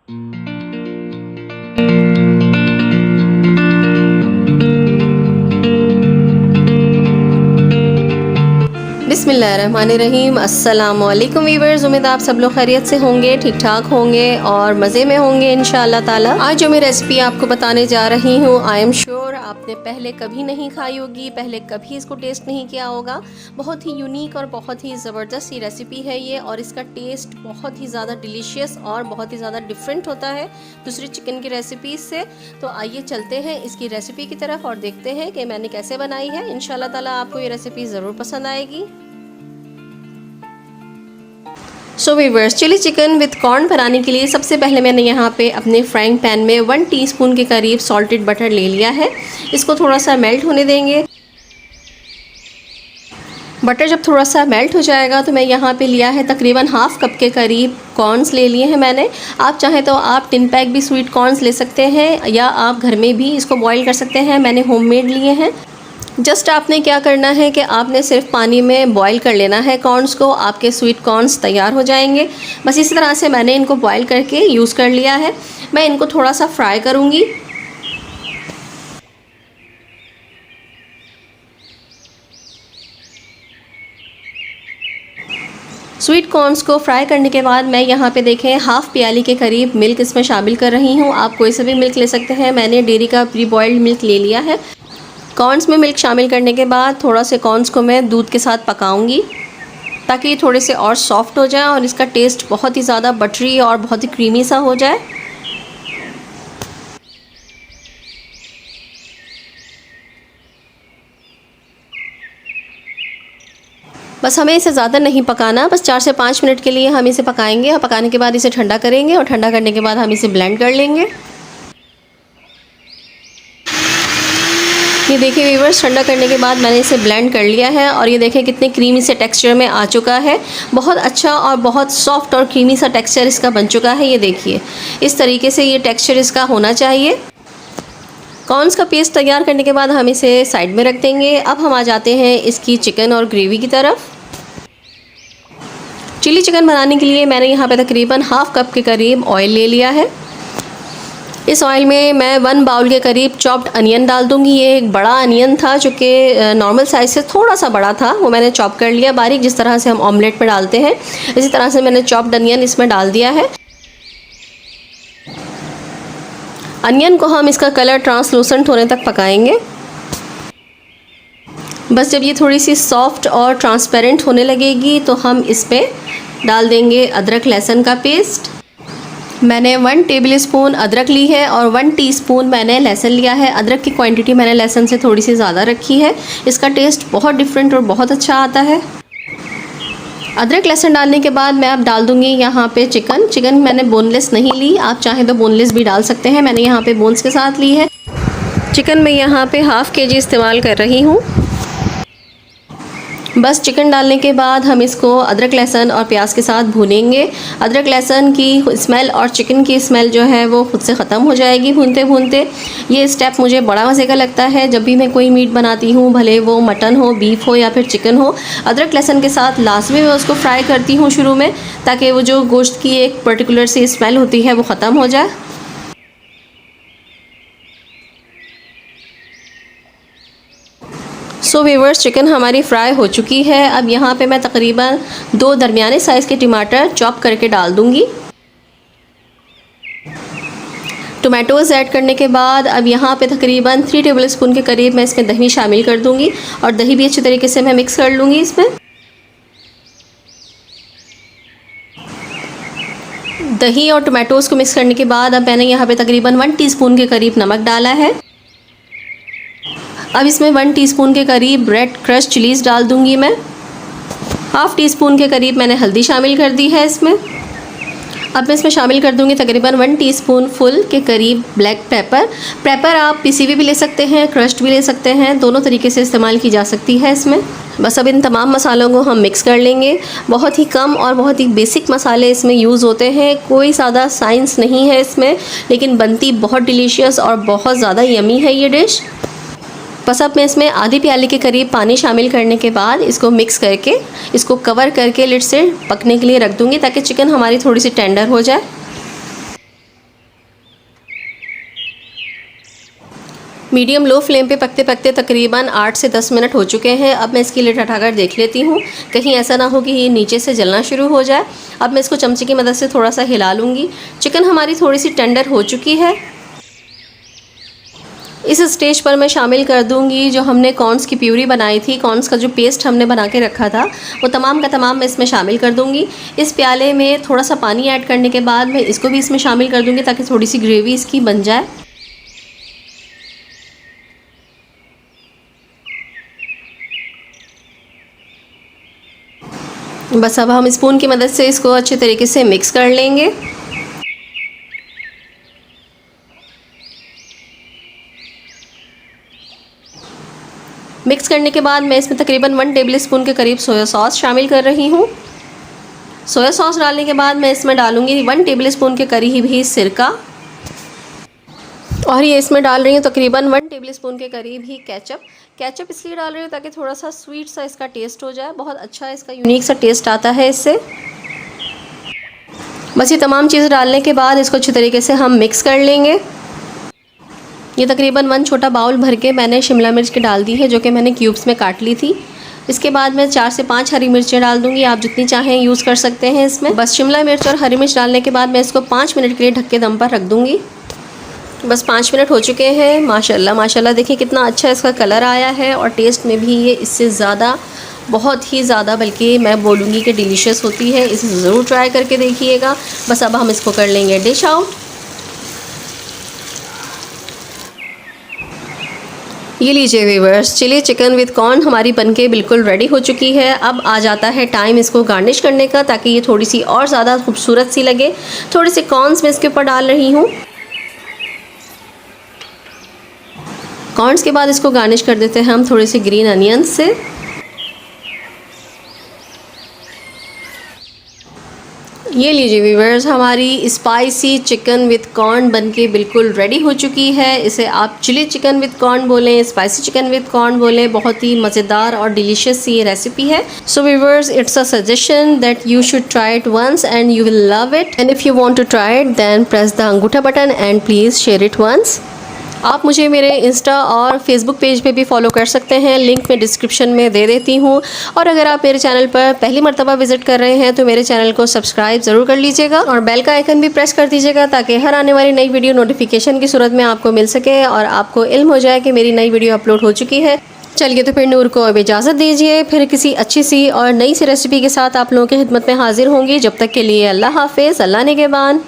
बिस्मिल्लाहिर्रहमानिर्रहीम। अस्सलामुअलैकुम वीवर्स, उम्मीद आप सब लोग खैरियत से होंगे, ठीक ठाक होंगे और मज़े में होंगे इंशाअल्लाह ताला। आज जो मैं रेसिपी आपको बताने जा रही हूँ, आई एम श्योर आपने पहले कभी नहीं खाई होगी, पहले कभी इसको टेस्ट नहीं किया होगा। बहुत ही यूनिक और बहुत ही ज़बरदस्त सी रेसिपी है ये, और इसका टेस्ट बहुत ही ज़्यादा डिलीशियस और बहुत ही ज़्यादा डिफरेंट होता है दूसरी चिकन की रेसिपीज़ से। तो आइए चलते हैं इसकी रेसिपी की तरफ और देखते हैं कि मैंने कैसे बनाई है। इंशाअल्लाह ताला आपको ये रेसिपी ज़रूर पसंद आएगी। So viewers, chilli chicken with corn बनाने के लिए सबसे पहले मैंने यहाँ पे अपने फ्राइंग पैन में 1 टीस्पून के करीब सॉल्टेड बटर ले लिया है। इसको थोड़ा सा मेल्ट होने देंगे। बटर जब थोड़ा सा मेल्ट हो जाएगा तो मैं यहाँ पे लिया है तकरीबन हाफ़ कप के करीब कॉर्नस ले लिए हैं मैंने। आप चाहें तो आप टिन पैक भी स्वीट कॉर्नस ले सकते हैं या आप घर में भी इसको बॉईल कर सकते हैं। मैंने होममेड लिए हैं। जस्ट आपने क्या करना है कि आपने सिर्फ पानी में बॉईल कर लेना है कॉर्नस को, आपके स्वीट कॉर्नस तैयार हो जाएंगे। बस इसी तरह से मैंने इनको बॉईल करके यूज़ कर लिया है। मैं इनको थोड़ा सा फ्राई करूँगी। स्वीट कॉर्नस को फ्राई करने के बाद मैं यहाँ पे देखें हाफ़ प्याली के करीब मिल्क इसमें शामिल कर रही हूँ। आप कोई सा भी मिल्क ले सकते हैं। मैंने डेयरी का प्री बॉइल्ड मिल्क ले लिया है। कॉर्नस में मिल्क शामिल करने के बाद थोड़ा से कॉर्नस को मैं दूध के साथ पकाऊंगी ताकि ये थोड़े से और सॉफ्ट हो जाए और इसका टेस्ट बहुत ही ज़्यादा बटरी और बहुत ही क्रीमी सा हो जाए। बस हमें इसे ज़्यादा नहीं पकाना, बस 4 से 5 मिनट के लिए हम इसे पकाएंगे और पकाने के बाद इसे ठंडा करेंगे और ठंडा करने के बाद हम इसे ब्लेंड कर लेंगे। ये देखिए वीवर्स, ठंडा करने के बाद मैंने इसे ब्लेंड कर लिया है और ये देखिए कितने क्रीमी से टेक्सचर में आ चुका है। बहुत अच्छा और बहुत सॉफ्ट और क्रीमी सा टेक्सचर इसका बन चुका है। ये देखिए इस तरीके से ये टेक्सचर इसका होना चाहिए। कॉर्नस का पेस्ट तैयार करने के बाद हम इसे साइड में रख देंगे। अब हम आ जाते हैं इसकी चिकन और ग्रेवी की तरफ। चिली चिकन बनाने के लिए मैंने यहाँ पे तकरीबन हाफ़ कप के करीब ऑयल ले लिया है। इस ऑयल में मैं 1 बाउल के करीब चॉप्ड अनियन डाल दूँगी। ये एक बड़ा अनियन था जो कि नॉर्मल साइज़ से थोड़ा सा बड़ा था, वो मैंने चॉप कर लिया बारीक, जिस तरह से हम ऑमलेट पे डालते हैं इसी तरह से मैंने चॉप्ड अनियन इसमें डाल दिया है। अनियन को हम इसका कलर ट्रांसलूसेंट होने तक पकाएंगे। बस जब ये थोड़ी सी सॉफ्ट और ट्रांसपेरेंट होने लगेगी तो हम इस पर डाल देंगे अदरक लहसुन का पेस्ट। मैंने 1 टेबलस्पून अदरक ली है और 1 टीस्पून मैंने लहसुन लिया है। अदरक की क्वांटिटी मैंने लहसुन से थोड़ी सी ज़्यादा रखी है। इसका टेस्ट बहुत डिफरेंट और बहुत अच्छा आता है। अदरक लहसुन डालने के बाद मैं अब डाल दूँगी यहाँ पे चिकन। चिकन मैंने बोनलेस नहीं ली, आप चाहें तो बोनलेस भी डाल सकते हैं। मैंने यहाँ पे बोन्स के साथ ली है। चिकन मैं यहाँ पे हाफ़ केजी इस्तेमाल कर रही हूँ। बस चिकन डालने के बाद हम इसको अदरक लहसुन और प्याज के साथ भूनेंगे। अदरक लहसुन की स्मेल और चिकन की स्मेल जो है वो खुद से ख़त्म हो जाएगी भूनते भूनते। ये स्टेप मुझे बड़ा मज़े का लगता है। जब भी मैं कोई मीट बनाती हूँ, भले वो मटन हो, बीफ हो या फिर चिकन हो, अदरक लहसुन के साथ लाजमी मैं उसको फ्राई करती हूँ शुरू में, ताकि वो जो गोश्त की एक पर्टिकुलर सी स्मेल होती है वो ख़त्म हो जाए। सो वीवर्स, चिकन हमारी फ्राई हो चुकी है। अब यहाँ पे मैं तकरीबन 2 दरमियाने साइज़ के टमाटर चॉप करके डाल दूँगी। टोमेटोज़ ऐड करने के बाद अब यहाँ पे तकरीबन 3 टेबलस्पून के करीब मैं इसमें दही शामिल कर दूँगी और दही भी अच्छी तरीके से मैं मिक्स कर लूँगी इसमें। दही और टोमेटोज़ को मिक्स करने के बाद अब मैंने यहाँ पे तकरीबन 1 टीस्पून के करीब नमक डाला है। अब इसमें 1 टीस्पून के करीब रेड क्रश चिलीज़ डाल दूंगी मैं। हाफ़ टीस्पून के करीब मैंने हल्दी शामिल कर दी है इसमें। अब मैं इसमें शामिल कर दूंगी तकरीबन 1 टीस्पून फुल के करीब ब्लैक पेपर। पेपर आप पिसी हुई भी ले सकते हैं, क्रश्ड भी ले सकते हैं, दोनों तरीके से इस्तेमाल की जा सकती है इसमें। बस अब इन तमाम मसालों को हम मिक्स कर लेंगे। बहुत ही कम और बहुत ही बेसिक मसाले इसमें यूज़ होते हैं, कोई ज़्यादा साइंस नहीं है इसमें, लेकिन बनती बहुत डिलीशियस और बहुत ज़्यादा यमी है ये डिश। बस अब मैं इसमें आधी प्याली के करीब पानी शामिल करने के बाद इसको मिक्स करके इसको कवर करके लिड से पकने के लिए रख दूँगी ताकि चिकन हमारी थोड़ी सी टेंडर हो जाए। मीडियम लो फ्लेम पे पकते पकते तकरीबन 8 से 10 मिनट हो चुके हैं। अब मैं इसकी लिड हटाकर देख लेती हूँ, कहीं ऐसा ना हो कि ये नीचे से जलना शुरू हो जाए। अब मैं इसको चमचे की मदद से थोड़ा सा हिला लूँगी। चिकन हमारी थोड़ी सी टेंडर हो चुकी है। इस स्टेज पर मैं शामिल कर दूंगी जो हमने कॉर्न्स की प्यूरी बनाई थी, कॉर्न्स का जो पेस्ट हमने बना के रखा था, वो तमाम का तमाम मैं इसमें शामिल कर दूंगी। इस प्याले में थोड़ा सा पानी ऐड करने के बाद मैं इसको भी इसमें शामिल कर दूंगी ताकि थोड़ी सी ग्रेवी इसकी बन जाए। बस अब हम स्पून की मदद से इसको अच्छे तरीके से मिक्स कर लेंगे। मिक्स करने के बाद मैं इसमें तकरीबन 1 टेबल स्पून के करीब सोया सॉस शामिल कर रही हूँ। सोया सॉस डालने के बाद मैं इसमें डालूँगी 1 टेबल स्पून के करीब ही सिरका, और ये इसमें डाल रही हूँ तकरीबन 1 टेबल स्पून के करीब ही केचप। केचप इसलिए डाल रही हूँ ताकि थोड़ा सा स्वीट सा इसका टेस्ट हो जाए, बहुत अच्छा इसका यूनिक सा टेस्ट आता है इससे। बस ये तमाम चीज़ें डालने के बाद इसको अच्छी तरीके से हम मिक्स कर लेंगे। ये तकरीबन 1 छोटा बाउल भर के मैंने शिमला मिर्च की डाल दी है, जो कि मैंने क्यूब्स में काट ली थी। इसके बाद मैं 4 से 5 हरी मिर्चें डाल दूंगी, आप जितनी चाहें यूज़ कर सकते हैं इसमें। बस शिमला मिर्च और हरी मिर्च डालने के बाद मैं इसको 5 मिनट के लिए ढक के दम पर रख दूंगी। बस 5 मिनट हो चुके हैं। माशाल्लाह माशाल्लाह, देखिए कितना अच्छा इसका कलर आया है, और टेस्ट में भी ये इससे ज़्यादा, बहुत ही ज़्यादा, बल्कि मैं बोलूँगी कि डिलीशियस होती है। इसे ज़रूर ट्राई करके देखिएगा। बस अब हम इसको कर लेंगे डिश आउट। ये लीजिए viewers, chilli chicken with corn हमारी बनके बिल्कुल रेडी हो चुकी है। अब आ जाता है टाइम इसको गार्निश करने का, ताकि ये थोड़ी सी और ज़्यादा खूबसूरत सी लगे। थोड़े से कॉर्न्स मैं इसके ऊपर डाल रही हूँ। कॉर्न्स के बाद इसको गार्निश कर देते हैं हम थोड़े से ग्रीन अनियंस से। ये लीजिए व्यूअर्स, हमारी स्पाइसी चिकन विद कॉर्न बनके बिल्कुल रेडी हो चुकी है। इसे आप चिली चिकन विद कॉर्न बोलें, स्पाइसी चिकन विद कॉर्न बोलें, बहुत ही मज़ेदार और डिलीशियस सी ये रेसिपी है। So viewers, it's a suggestion that you should try it once and you will love it, and if you want to try it then press the अंगूठा button and please share it once. आप मुझे मेरे Insta और Facebook page पे भी follow कर सकते हैं, लिंक मैं डिस्क्रिप्शन में दे देती हूँ। और अगर आप मेरे चैनल पर पहली मर्तबा विजिट कर रहे हैं तो मेरे चैनल को सब्सक्राइब ज़रूर कर लीजिएगा, और बेल का आइकन भी प्रेस कर दीजिएगा, ताकि हर आने वाली नई वीडियो नोटिफिकेशन की सूरत में आपको मिल सके और आपको इल्म हो जाए कि मेरी नई वीडियो अपलोड हो चुकी है। चलिए तो फिर नूर को अब इजाज़त दीजिए, फिर किसी अच्छी सी और नई सी रेसिपी के साथ आप लोगों की खिदमत में हाजिर होंगी। जब तक के लिए अल्लाह हाफिज़, अल्लाह निगहबान।